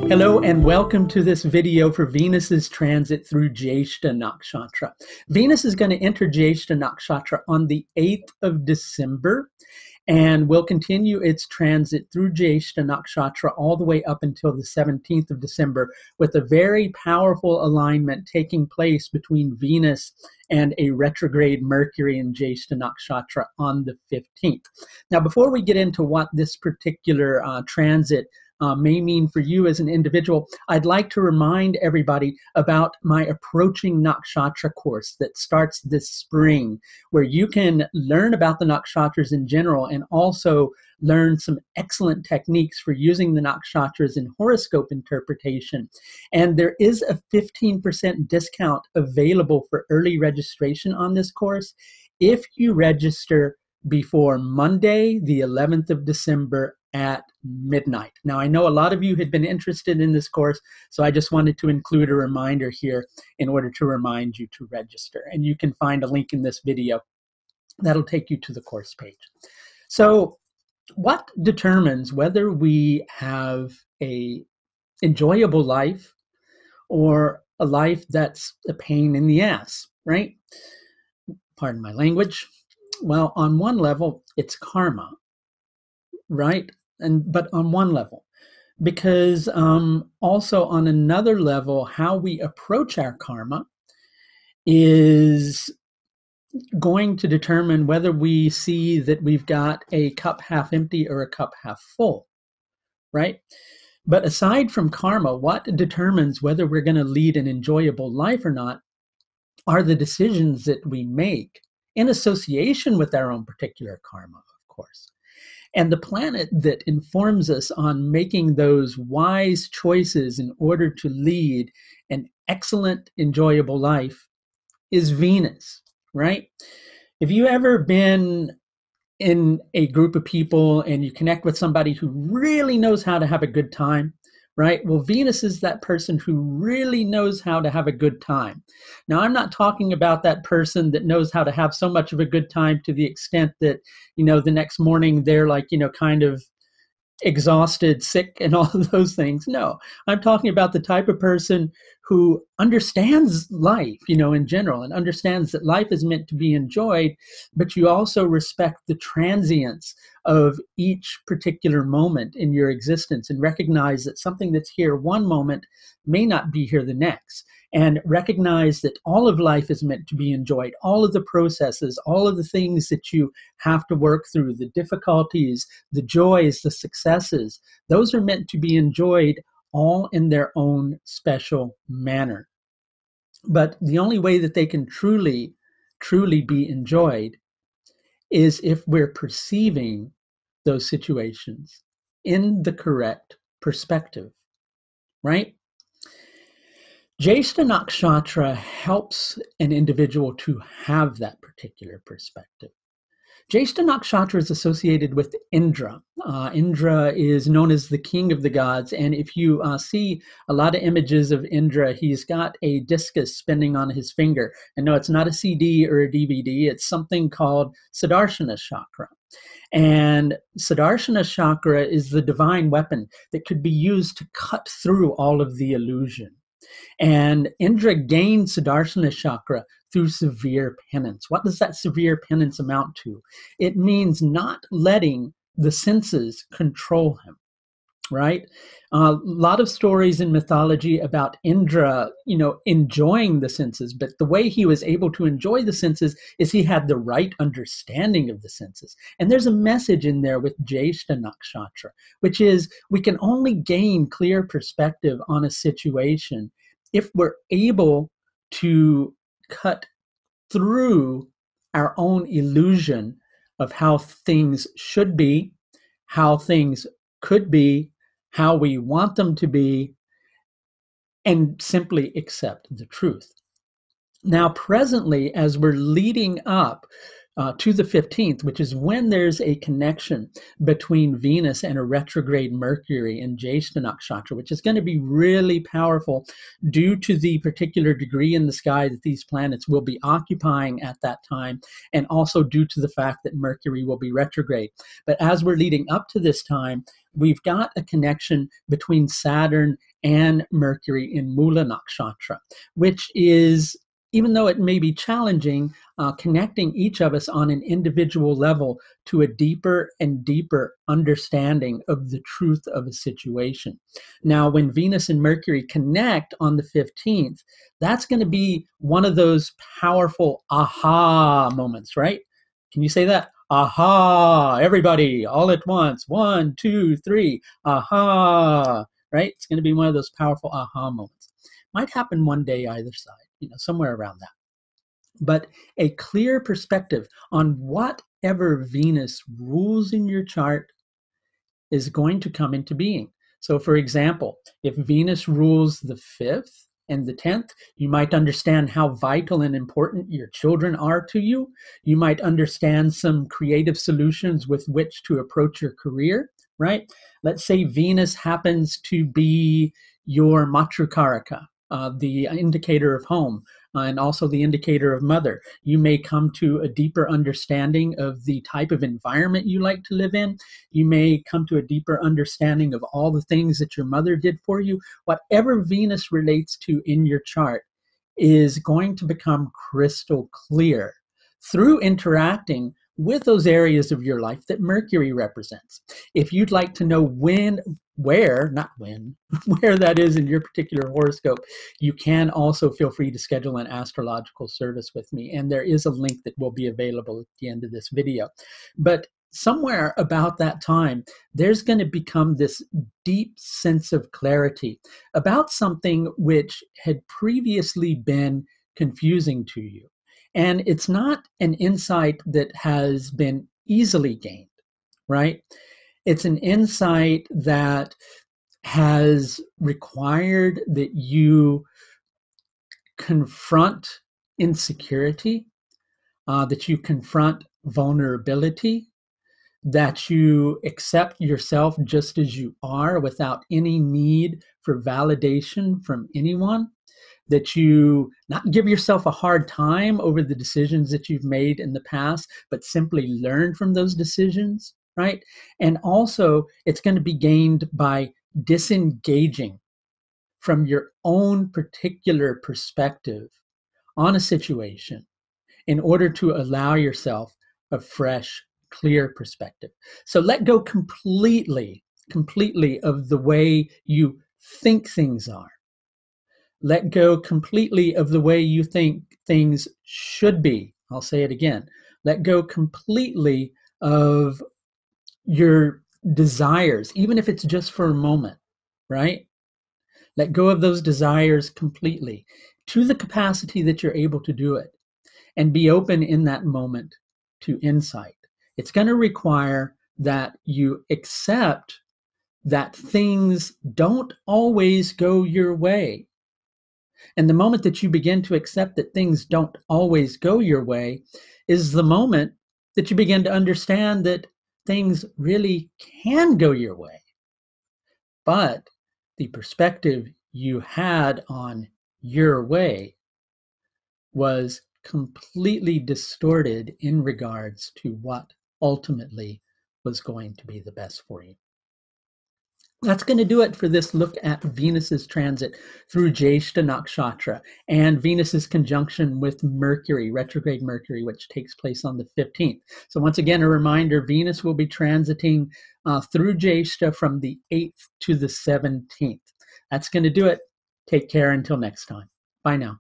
Hello and welcome to this video for Venus's transit through Jyeshta Nakshatra. Venus is going to enter Jyeshta Nakshatra on the 8th of December and will continue its transit through Jyeshta Nakshatra all the way up until the 17th of December with a very powerful alignment taking place between Venus and a retrograde Mercury in Jyeshta Nakshatra on the 15th. Now, before we get into what this particular transit may mean for you as an individual, I'd like to remind everybody about my Approaching Nakshatra course that starts this spring, where you can learn about the nakshatras in general and also learn some excellent techniques for using the nakshatras in horoscope interpretation. And there is a 15% discount available for early registration on this course if you register before Monday, the 11th of December at midnight. Now, I know a lot of you had been interested in this course, so I just wanted to include a reminder here in order to remind you to register. And you can find a link in this video that'll take you to the course page. So, what determines whether we have an enjoyable life or a life that's a pain in the ass, right? Pardon my language. Well, on one level, it's karma, right? But on one level, because also on another level, how we approach our karma is going to determine whether we see that we've got a cup half empty or a cup half full, right? But aside from karma, what determines whether we're going to lead an enjoyable life or not are the decisions that we make in association with our own particular karma, of course. And the planet that informs us on making those wise choices in order to lead an excellent, enjoyable life is Venus, right? Have you ever been in a group of people and you connect with somebody who really knows how to have a good time, right? Well, Venus is that person who really knows how to have a good time. Now, I'm not talking about that person that knows how to have so much of a good time to the extent that, the next morning they're like, kind of exhausted, sick, and all of those things. No, I'm talking about the type of person who understands life, in general, and understands that life is meant to be enjoyed, but you also respect the transience of each particular moment in your existence and recognize that something that's here one moment may not be here the next. And recognize that all of life is meant to be enjoyed. All of the processes, all of the things that you have to work through, the difficulties, the joys, the successes, those are meant to be enjoyed all in their own special manner. But the only way that they can truly be enjoyed is if we're perceiving those situations in the correct perspective, right? Jyeshta Nakshatra helps an individual to have that particular perspective. Jyeshta Nakshatra is associated with Indra. Indra is known as the king of the gods, and if you see a lot of images of Indra, he's got a discus spinning on his finger. And no, it's not a CD or a DVD, it's something called Sudarshana Chakra. And Sudarshana Chakra is the divine weapon that could be used to cut through all of the illusion. And Indra gained Sudarshana Chakra through severe penance. What does that severe penance amount to? It means not letting the senses control him, right? A lot of stories in mythology about Indra, enjoying the senses, but the way he was able to enjoy the senses is he had the right understanding of the senses. And there's a message in there with Jyeshta Nakshatra, which is we can only gain clear perspective on a situation if we're able to cut through our own illusion of how things should be, how things could be, how we want them to be, and simply accept the truth. Now, presently, as we're leading up to the 15th, which is when there's a connection between Venus and a retrograde Mercury in Jyeshta Nakshatra, which is going to be really powerful due to the particular degree in the sky that these planets will be occupying at that time, and also due to the fact that Mercury will be retrograde. But as we're leading up to this time, we've got a connection between Saturn and Mercury in Mula Nakshatra, which is, even though it may be challenging, connecting each of us on an individual level to a deeper and deeper understanding of the truth of a situation. Now, when Venus and Mercury connect on the 15th, that's going to be one of those powerful aha moments, right? Can you say that? Aha, everybody, all at once. 1, 2, 3, aha, right? It's going to be one of those powerful aha moments. Might happen one day either side, somewhere around that. But a clear perspective on whatever Venus rules in your chart is going to come into being. So for example, if Venus rules the 5th and the 10th, you might understand how vital and important your children are to you. You might understand some creative solutions with which to approach your career, right? Let's say Venus happens to be your Matrikaraka, the indicator of home, and also the indicator of mother. You may come to a deeper understanding of the type of environment you like to live in. You may come to a deeper understanding of all the things that your mother did for you. Whatever Venus relates to in your chart is going to become crystal clear through interacting with those areas of your life that Mercury represents. If you'd like to know where that is in your particular horoscope, you can also feel free to schedule an astrological service with me. And there is a link that will be available at the end of this video. But somewhere about that time, there's going to become this deep sense of clarity about something which had previously been confusing to you. And it's not an insight that has been easily gained, right? It's an insight that has required that you confront insecurity, that you confront vulnerability, that you accept yourself just as you are without any need for validation from anyone, that you not give yourself a hard time over the decisions that you've made in the past, but simply learn from those decisions, right? And also, it's going to be gained by disengaging from your own particular perspective on a situation in order to allow yourself a fresh, clear perspective. So let go completely of the way you think things are. Let go completely of the way you think things should be. I'll say it again. Let go completely of your desires, even if it's just for a moment, right? Let go of those desires completely to the capacity that you're able to do it, and be open in that moment to insight. It's going to require that you accept that things don't always go your way. And the moment that you begin to accept that things don't always go your way is the moment that you begin to understand that things really can go your way. But the perspective you had on your way was completely distorted in regards to what ultimately was going to be the best for you. That's going to do it for this look at Venus's transit through Jyeshta Nakshatra and Venus's conjunction with Mercury, retrograde Mercury, which takes place on the 15th. So once again, a reminder, Venus will be transiting through Jyeshta from the 8th to the 17th. That's going to do it. Take care until next time. Bye now.